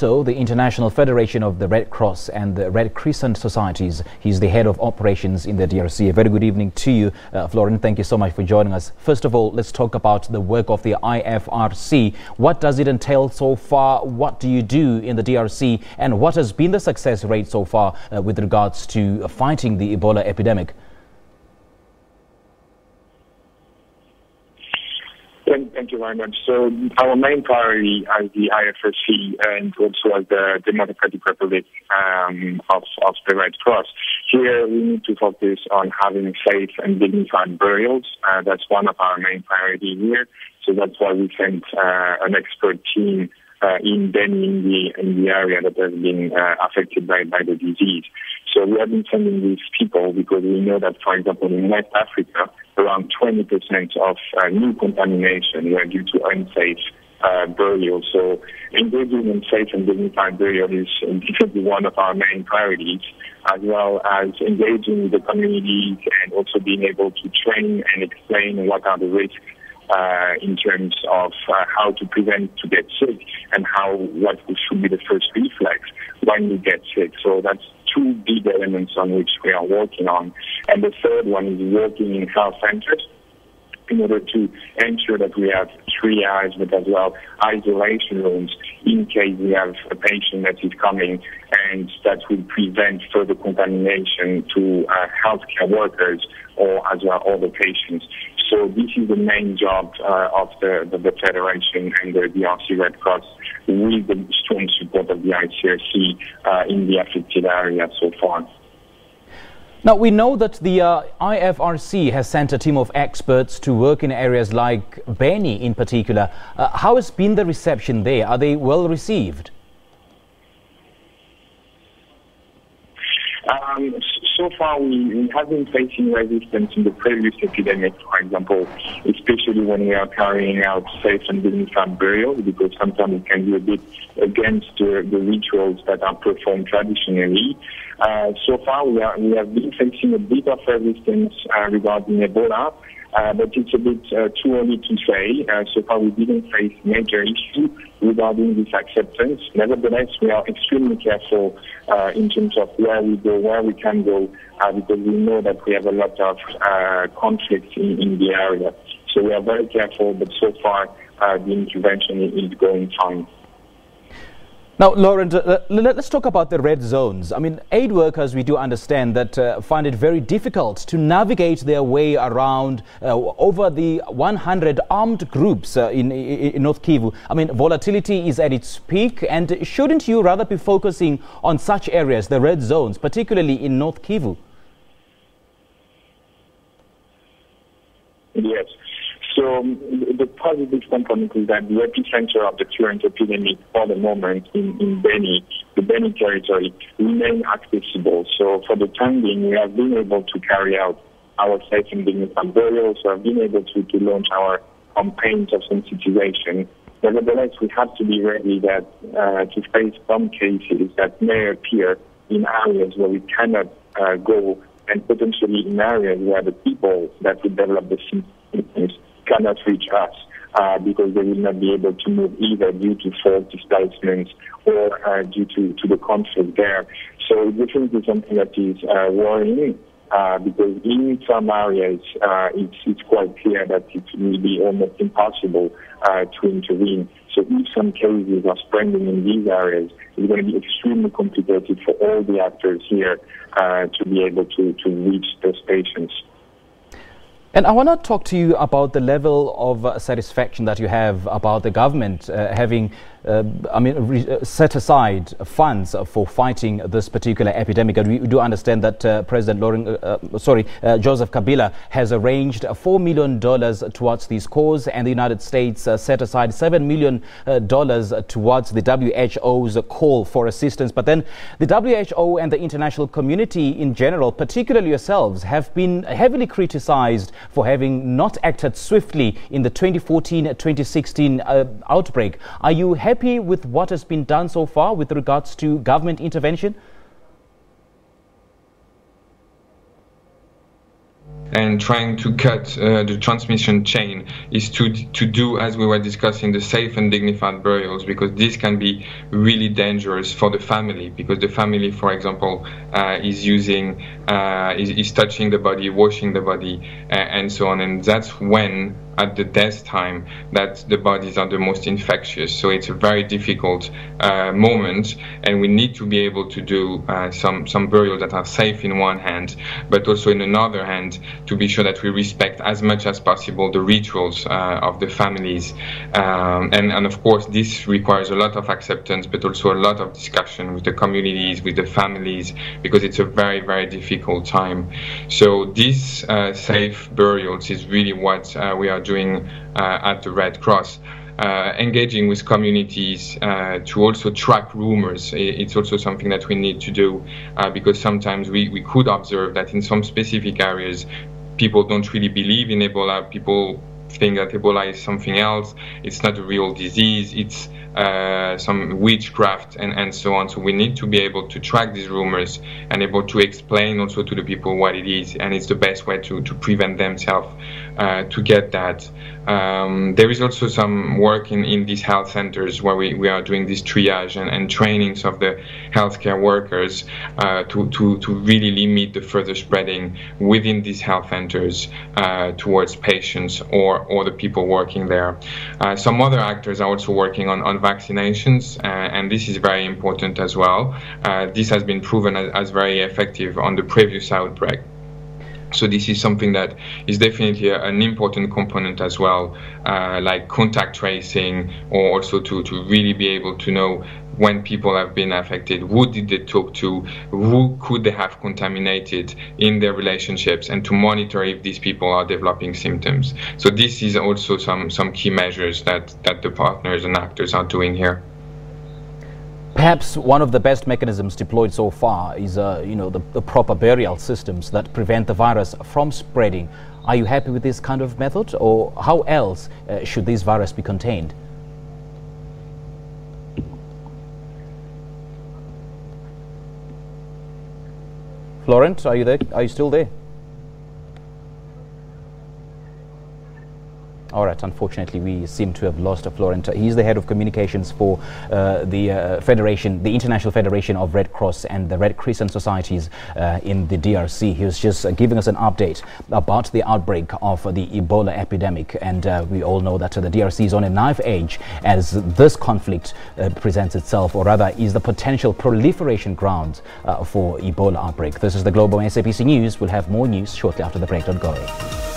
Pinto, the International Federation of the Red Cross and the Red Crescent Societies. He's the head of operations in the DRC. A very good evening to you, Florent. Thank you so much for joining us. First of all, let's talk about the work of the IFRC. What does it entail so far? What do you do in the DRC? And what has been the success rate so far with regards to fighting the Ebola epidemic? Thank you very much. So our main priority as the IFRC and also as the Democratic Republic of the Red Cross, here we need to focus on having safe and dignified burials. That's one of our main priorities here. So that's why we sent an expert team in Beni, in the area that has been affected by the disease. So we have been sending these people because we know that, for example, in West Africa, around 20% of new contamination were due to unsafe burial. So engaging in safe and dignified burial is definitely one of our main priorities, as well as engaging with the communities and also being able to train and explain what are the risks in terms of how to prevent to get sick and what should be the first reflex when you get sick. So that's two big elements on which we are working on. And the third one is working in health centers in order to ensure that we have triage, but as well isolation rooms in case we have a patient that is coming, and that will prevent further contamination to healthcare workers or as well other patients. So this is the main job of the Federation and the DRC Red Cross, with the strong support of the IFRC in the affected area so far. Now, we know that the IFRC has sent a team of experts to work in areas like Beni in particular. How has been the reception there? Are they well received? So far, we have been facing resistance in the previous epidemic, for example, especially when we are carrying out safe and dignified burials, because sometimes it can be a bit against the rituals that are performed traditionally. So far, we have been facing a bit of resistance regarding Ebola, but it's a bit too early to say. So far, we didn't face major issues regarding this acceptance. Nevertheless, we are extremely careful in terms of where we go, where we can go, because we know that we have a lot of conflicts in the area. So we are very careful, but so far the intervention is going fine. Now, Laurent, let's talk about the red zones. I mean, aid workers, we do understand that find it very difficult to navigate their way around over the 100 armed groups in North Kivu. I mean, volatility is at its peak, and shouldn't you rather be focusing on such areas, the red zones, particularly in North Kivu? Yes. So the positive component is that the epicenter of the current epidemic for the moment in Beni, the Beni territory, remain accessible. So for the time being, we have been able to carry out our safe and dignified burials. So have been able to launch our campaigns of sensitization. Nevertheless, we have to be ready that to face some cases that may appear in areas where we cannot go, and potentially in areas where the people that will develop the symptoms cannot reach us because they will not be able to move either due to forced displacements or due to the conflict there. So definitely something that is worrying because in some areas it's quite clear that it will be almost impossible to intervene. So if some cases are spreading in these areas, it's going to be extremely complicated for all the actors here to be able to reach those patients. And I want to talk to you about the level of satisfaction that you have about the government having set aside funds for fighting this particular epidemic. And we do understand that President Joseph Kabila has arranged $4 million towards this cause, and the United States set aside $7 million towards the WHO's call for assistance. But then the WHO and the international community in general, particularly yourselves, have been heavily criticized for having not acted swiftly in the 2014-2016 outbreak. Are you happy with what has been done so far with regards to government intervention? and trying to cut the transmission chain is to do, as we were discussing, the safe and dignified burials, because this can be really dangerous for the family, because the family, for example, is touching the body, washing the body, and so on, and that's when at the death time that the bodies are the most infectious. So it's a very difficult moment, and we need to be able to do some burials that are safe in one hand, but also in another hand to be sure that we respect as much as possible the rituals of the families. And of course this requires a lot of acceptance, but also a lot of discussion with the communities, with the families, because it's a very, very difficult time. So this safe burials is really what we are doing at the Red Cross. Engaging with communities to also track rumors. It's also something that we need to do because sometimes we could observe that in some specific areas people don't really believe in Ebola. People think that Ebola is something else. It's not a real disease. It's some witchcraft and so on. So we need to be able to track these rumors and able to explain also to the people what it is, and it's the best way to prevent themselves to get that. There is also some work in these health centers where we are doing this triage and trainings of the healthcare workers to really limit the further spreading within these health centers towards patients or the people working there. Some other actors are also working on vaccinations, and this is very important as well. This has been proven as very effective on the previous outbreak. So this is something that is definitely an important component as well, like contact tracing, or also to really be able to know when people have been affected, who did they talk to, who could they have contaminated in their relationships, and to monitor if these people are developing symptoms. So this is also some key measures that the partners and actors are doing here. Perhaps one of the best mechanisms deployed so far is, the proper burial systems that prevent the virus from spreading. Are you happy with this kind of method, or how else should this virus be contained? Florent, are you there? Are you still there? All right, unfortunately, we seem to have lost Florent. He's the head of communications for the Federation, the International Federation of Red Cross and the Red Crescent Societies in the DRC. He was just giving us an update about the outbreak of the Ebola epidemic. And we all know that the DRC is on a knife edge as this conflict presents itself, or rather is the potential proliferation ground for Ebola outbreak. This is the Global SABC News. We'll have more news shortly after the break. Don't go away.